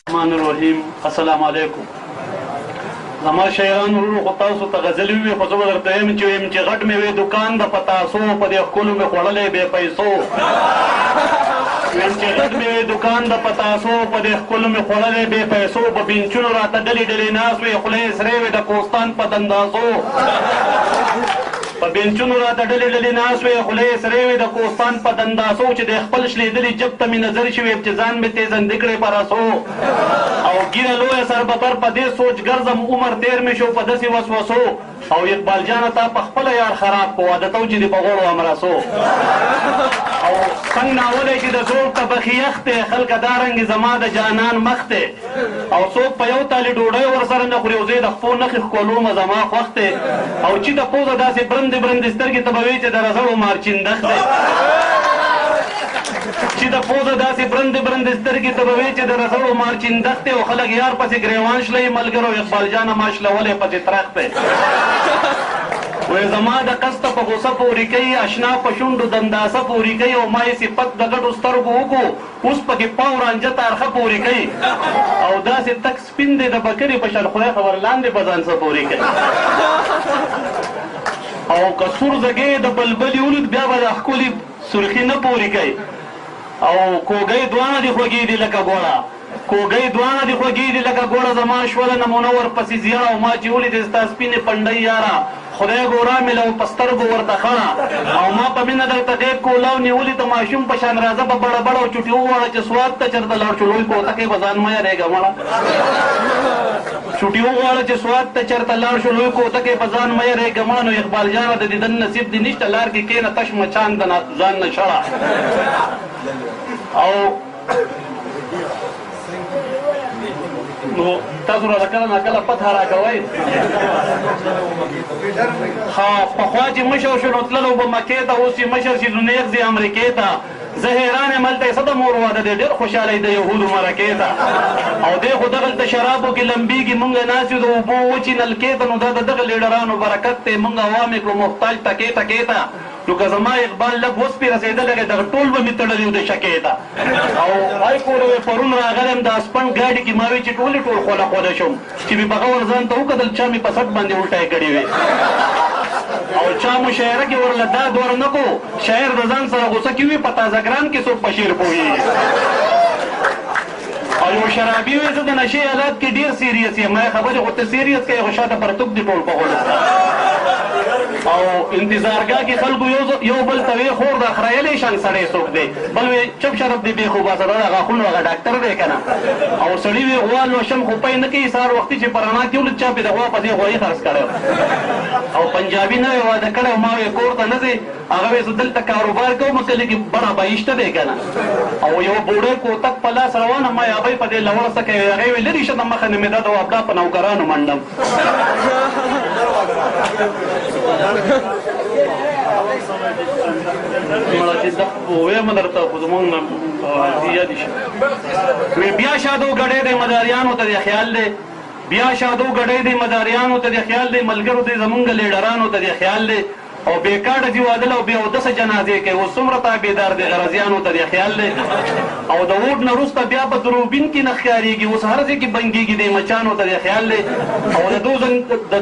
الرحمن الرحیم. السلام علیکم. زما شاعران ورونو خو تاسو ته غزلې وویې خو زه به درته یم چې غټ مې وې دوکان د پتاسو په دې ښکلو مې خوړلی بې پیسو ویم چې غټ مې وې دوکان د پتاسو په دې ښکلو مې خوړلی بې پیسو په بینچونو راته ډلې ډلې ناست وې خولې یې سرې وې د کوستان په دندازو په بینچونو راته ډلې ډلې ناست وې خولې یې سرې وې د کوستان په دنداسو چې د خپل شلېدلي جب ته مې نظر شوې چې ځان مې تیزندې کړې په رسو او ګیره لویه سربتر په دې سوچ ګرځم عمر تېر مې شو په داسې وسوسو او اقبال جانه تا په خپله یار خراب کو عادت و چې دې په غوړو امرسو او څنګ ناولی چې د زوړ طبخي یخ دی خلکه دارنګې زما د جانان مخ دی او څوک په یو تالي ډوډۍ ورسره نه خوري او زه یې د خپو نښې ښکلومه زما خوښ دی او چې د پوزه داسې برندې برندې سترګې ته به وایي چې د رزړو مارچندخ دی چې د پوزه داسې برندې برندې سترګې ته به وایي چې د رزړو مارچندخ دی او خلک یار پسې ګریوان شلوي ملګرو اقبال جانه ما شلولی پسې ترخ دی وی زما د قسته په غوسه پورې کوي اشنا په شونډو دنداسه پورې کوي او ما یې صفت د ګډو سترګو وکړو اوس پکې پاو رانجه تارخه پورې کوي او داسې تک سپین دی د بکرې په شان خدای خبر لاندې په ځان څه پورې کوي او که سور زګې د بلبلې ولید بیا به د ښکلي سرخي نه پورې کوي او کوږۍ دواړه دي خوږې دي لکه ګوړه کوږۍ دواړه دي خوږې دي لکه ګوړه زما شوله نمونه ورپسې زیړه او ما چې ولیدې ستا سپینې پنډۍ یاره خدای ګورا مې له په سترګو ورته خړه او ما په مینه درته غېږ کولاو نیولي د ماشوم په شان راځه په بړه بړه او چوټي وغواړه چې سواد ته چېرته لاړ شو لوی کوتکۍ به ځان مه یارېږه مړه چوټي وغواړه چې سواد ته چېرته لاړ شو لوی کوتکۍ په ځان مه یارېږه مړه نو اقبال جانه د دیدن نصیب دې نشته لار کې کښېنه تش مچان د ځان نه شړه او نو تاسو راته کله ناکله فتحه راکوئ پخوا چې مشر شو نو تللو به مکې ته اوس چې مشر شي نو نیغ ځي امریکې ته زه حیران یم هلته یې څه د مور واده دی ډېر خوشحالی د یهودو مرکې ته او دی خو دغلته شرابو کې لمبېږي مونږ ناست یو د اوبو وچې نلکې ته نو دا د دغه لیډرانو برکت دی مونږ عوام یې کړو محتاج تکې تکې ته نو که زما اقبال لږ اوس پې رسېدلی دغه ټول به مې تړلي وو د شکې ته او هی پورې وې پرون راغلی یم د اسپنډ ګاډي کې ما وی چې ټولې ټول خوله خوله شم چې مې په غور ځان ته وکتل چا مې په سټ باندې الټی کړې وې او چا مشاعره کې ورله داد ور نه کو شاعر د ځان سره غوسه کې وي په تازه ګران کې څوک په شعر پوهېږي او یو شرابي وی زه د نشې حالات کې ډېر سیریس یم ما خبرې خو ته سیریس کوې خو شاته پرتوب دي ټول په غوړه او انتظارګاه کې خلکو یو بل ته وی خور د خریلی شان سړی څوک دی بل وی چپ شرف دی بې خوباسه دا د غاښونو هغه ډاکټر دی که نه او سړي وی غوا لوشم خو پی نه کوي سهار وختي چې په رڼا کې ولید چا پې د غوا په دې غوایي خرڅ کړی او پنجابي نه وی واده کړی ما وی کور ته نه ځې هغه وی زه دلته کاروبار کوم کلي کې بڼه بایشته دی که نه او یو بوډۍ کوتک په لاس روانه ما یابۍ په دې لوړه څه کوي هغې وی لرې شه د مخه نه مې دا د وابډا په نوکرانو منډم مړه چې دا ویم درته خو زمونږ نه یادې شي وی بیا شادو ګډۍ دی مداریانو ته دې خیال دی بیا شادو ګډۍ دی مداریانو ته دې خیال دی ملګرو دی زمونږ لیډرانو ته دې خیال دی او بېکاډه دي واده او بې اودسه جنازې کوي اوس څومره تابعدار دی غرضیانو ته دې خیال دی او د ووټ نه وروسته بیا په دروبین کې نه ښکارېږي اوس هر ځای کې بنګېږي دی مچانو ته دې خیال دی او د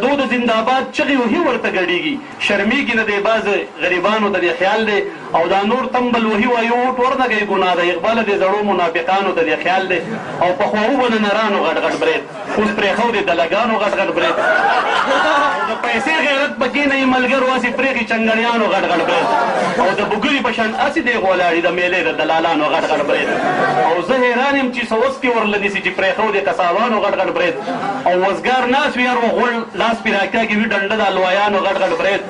دو د زندهباد چغې وهي ورته ګډېږي شرمېږي نه دی باز غریبانو ته دې خیال دی او دا نور تمبل وهي وایي ووټ ورنه کوي ګناه ده اقباله دې زړو منافقانو ته دې خیال دی او پخوا وبه د نرانو غټ غټ برید اوس پرېښودې د لګانو غټ غټ برید د پیسې غیرت پکې نه یي ملګرو هسې پرېښي چنګړیانو غټ غټ برید او د بوګري په شان هسې دی ولاړي د میلې د دلالانو غټ غټ برید او زه حیران یم چې سوسکې ورله نیسي چې پرېښودې قصابانو غټ غټ برید او وزګار ناست وي هر وغوړ لاس پې راکاږي وي ډنډه د الوایانو غټ غټ برید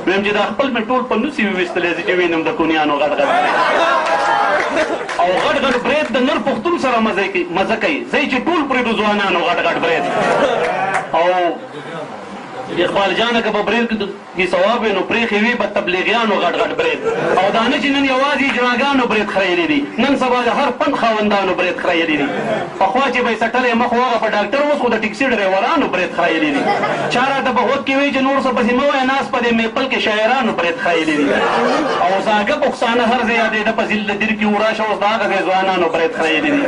ویم چې دا خپل مې ټول په نوسې وویستلی چې وینم د کونیانو غټ غټ برید او غټ غټ برید د نر پښتون سره مزه کوي ځای چې ټول پرېږدو ځوانانو غټ غټ برید او اقبال جانه که په برید کې ثواب وي نو پرېښې وي به تبلیغیانو غټ غټ برید او دا نه چې نن یوازې اجراګانو برید خریلی دي نن سبا د هر فن خاوندانو برید خریلی دي پخوا چې به یې سټلې مخ وغه په ډاکټر اوس خو د ټیکسي ډریورانو برید خریلی دي چا راته په غوږ کې وایي چې نور څه پسې مه وایه ناست په دې میپل کې شاعرانو برید خریلی دي او زاګه پښتانه هر ځای یادېده په ځل دیر کې وراشه اوس د هغه ځای ځوانانو برید خریلی دي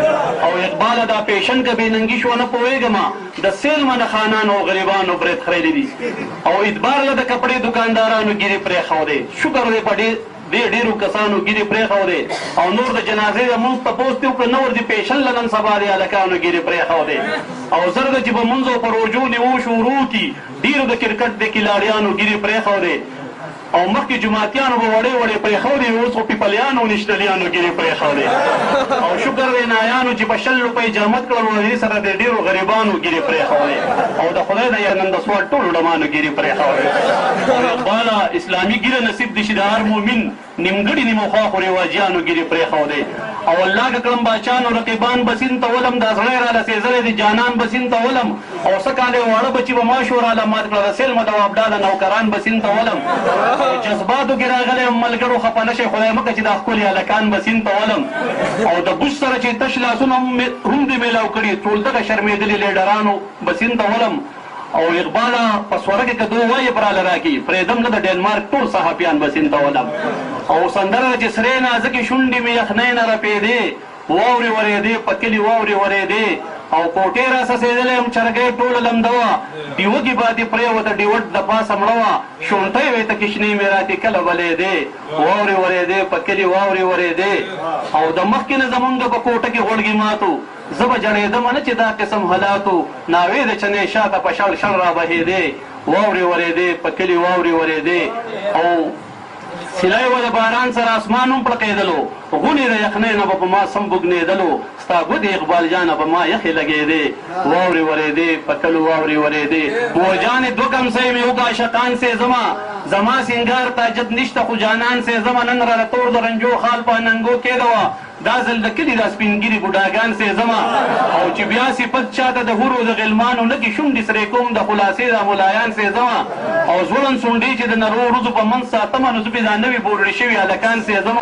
او اقباله دا پیشن که بېننګي شوه نه پوهېږم د سیلمنه خانانو او غریبانو برید خریلی دي او ادبار له د کپړې دوکاندارانو ګیرې پرېښودی شکر دی په ډېرو کسانو ګیرې پرېښودی او نور د جنازې د مونځ تپوس دې وکړه نور د پیشن له نن سبا د هلکانو ګیرې پرېښودی او زر ده چې به مونځ او په روژو نیو شروع کي ډېرو د کرکټ د کلاړیانو ګیرې پرېښودی او مخکې جماعتیانو به وړې وړې پرېښودې اوس خو پیپلیانو او نشتلیانو ګیرې پرېښودې او شکر دی نایانو چې په 100 روپۍ جامت کړل نو دې سره د ډېرو غریبانو ګیرې پرېښودې او د خدای د نن د سوال ټولو ډمانو ګیرې پرېښودې اقباله اسلامي ګیره نصیب دي چې د هر مؤمن نیمګړي نیمخوا خو رواجیانو ګیرې پرېښودې او الله که کړم باچانو رقیبان بسین ته ولم دا زړی راله سېزلی د جانان بسین ته ولم او څه کاله واړه بچي به ماشو راله مات کړه د سیلمه د وابډاله نوکران بسین ته ولم جذباتو کې راغلی یم ملګرو خفه نه شئ خدای مکړه چې دا ښکلي هلکان به سیند ته ولم او د بوش سره چې تش لاسونه هم دې میلاو کړي ټول دغه شرمېدلي لیډرانو به سیند ته ولم او اقباله په سوره کې که دو وایې براله راکړي پرېږدم نه د ډینمارک ټول صحافیان به سیند ته ولم او سندره چې سرې نازکې شونډې مې یخنۍ نه رپېدې واورې ورېدې په کلي واورې ورېدې او کوټې را څڅېدلی یم چرګۍ ټوله لمده وه ډیوګې باندې پرېوته ډیوټ د پاسه مړه وه شونټۍ وې ته کشنۍ مې راتې کله بلېدې واورې ورېدې په کلي واورې ورېدې او د مخکې نه زمونږ په کوټه کې غوړګې ماتو زه به جړېدمه نه چې دا قسم حالاتو ناوې د چنې شاته په شړ شړ را بهېدې واورې ورېدې په کلي واورې ورېدې او سیلای و د باران سره اسمان هم پړقېدلو غونې د یخنۍ نه به په ما سم بوږنېدلو ستا ګوتې اقبال جانه په ما یخې لګېدې واورې ورېدې په کلو واورې ورېدې موجانې دوه کمسۍ مې وکړه عاشقان سې زما سینګار تاجت نشته خو جانان سې زما نن راله تور د رنجو خال په ننګو کېده دا ځل د کلي دا سپینګیري بوډاګان سې زما او چې بیا صفت چاته د هورو د غلمانو نه کې شونډې سرې کوم د خلاصې د ملایان سې زما او ځوړن سونډې چې د نرو ورځو په منځ ساتمه نو زه پې دا نوي بورډې شوي هلکان سې زما